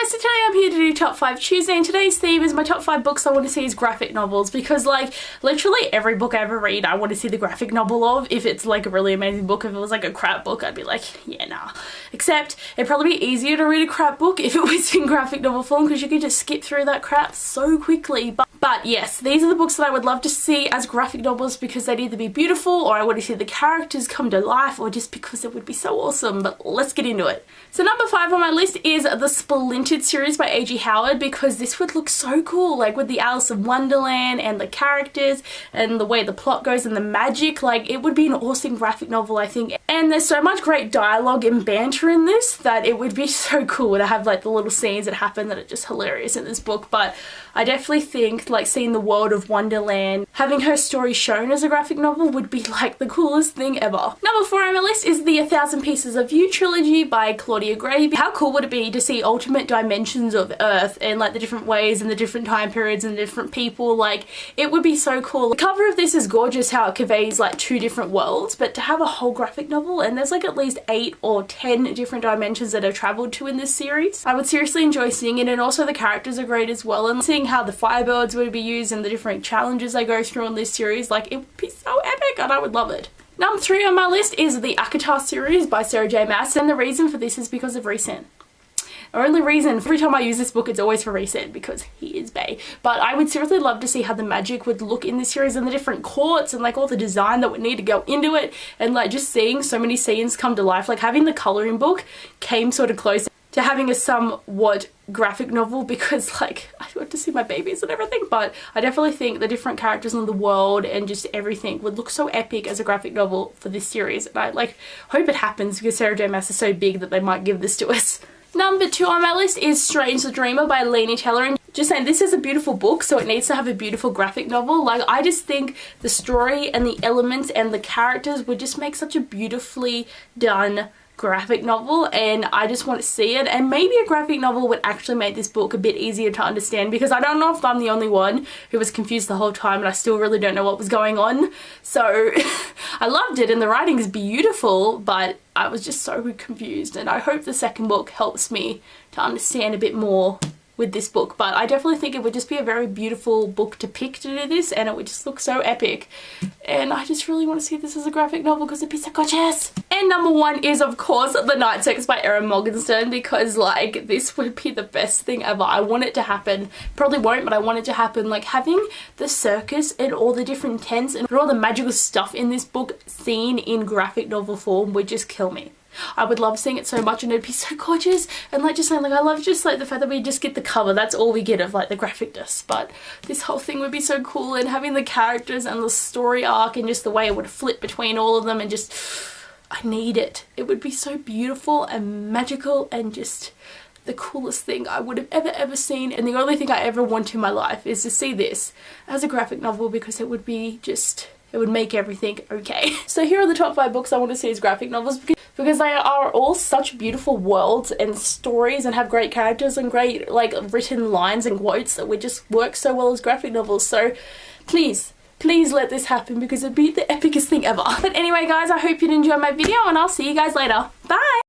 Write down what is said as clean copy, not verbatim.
guys, so today I'm here to do Top 5 Tuesday, and today's theme is my top 5 books I want to see as graphic novels, because like literally every book I ever read I want to see the graphic novel of. If it's like a really amazing book, if it was like a crap book, I'd be like, yeah, nah. Except it'd probably be easier to read a crap book if it was in graphic novel form, because you could just skip through that crap so quickly. But yes, these are the books that I would love to see as graphic novels, because they'd either be beautiful, or I want to see the characters come to life, or just because it would be so awesome. But let's get into it. So number 5 on my list is the Splintered Series by A.G. Howard, because this would look so cool, like with the Alice in Wonderland and the characters and the way the plot goes and the magic. Like, it would be an awesome graphic novel, I think. And there's so much great dialogue and banter in this that it would be so cool to have like the little scenes that happen that are just hilarious in this book. But I definitely think like seeing the world of Wonderland, having her story shown as a graphic novel would be like the coolest thing ever. Number 4 on my list is the 1,000 Pieces of You trilogy by Claudia Gray. How cool would it be to see alternate dimensions of Earth and like the different ways and the different time periods and the different people? Like, it would be so cool. The cover of this is gorgeous, how it conveys like 2 different worlds, but to have a whole graphic novel, and there's like at least 8 or 10 different dimensions that are traveled to in this series, I would seriously enjoy seeing it. And also the characters are great as well, and seeing how the Firebirds would be used and the different challenges they go through in this series, like it would be so epic and I would love it. Number 3 on my list is the Akatosh Series by Sarah J Maas, and the reason for this is because of Recent. The only reason, every time I use this book, it's always for Recent, because he is bae. But I would seriously love to see how the magic would look in this series, and the different courts, and like all the design that would need to go into it, and like just seeing so many scenes come to life. Like, having the colouring book came sort of close to having a somewhat graphic novel, because like I want to see my babies and everything. But I definitely think the different characters in the world and just everything would look so epic as a graphic novel for this series, and I like hope it happens, because Sarah J Maas is so big that they might give this to us. Number 2 on my list is Strange the Dreamer by Laini Taylor, and just saying, this is a beautiful book, so it needs to have a beautiful graphic novel. Like, I just think the story and the elements and the characters would just make such a beautifully done graphic novel, and I just want to see it. And maybe a graphic novel would actually make this book a bit easier to understand, because I don't know if I'm the only one who was confused the whole time and I still really don't know what was going on. So I loved it and the writing is beautiful, but I was just so confused, and I hope the second book helps me to understand a bit more with this book. But I definitely think it would just be a very beautiful book to pick to do this, and it would just look so epic, and I just really want to see this as a graphic novel because it'd be so gorgeous. And number 1 is of course The Night Circus by Erin Morgenstern, because like this would be the best thing ever. I want it to happen. Probably won't, but I want it to happen. Like, having the circus and all the different tents and all the magical stuff in this book seen in graphic novel form would just kill me. I would love seeing it so much, and it'd be so gorgeous. And like, just saying, like, I love just like the fact that we just get the cover, that's all we get of like the graphicness, but this whole thing would be so cool, and having the characters and the story arc and just the way it would flip between all of them, and just, I need it. It would be so beautiful and magical and just the coolest thing I would have ever seen. And the only thing I ever want in my life is to see this as a graphic novel, because it would be just, it would make everything okay. So here are the top 5 books I want to see as graphic novels, because they are all such beautiful worlds and stories, and have great characters and great like written lines and quotes that would just work so well as graphic novels. So please let this happen, because it'd be the epicest thing ever. But anyway guys, I hope you'd enjoy my video, and I'll see you guys later. Bye!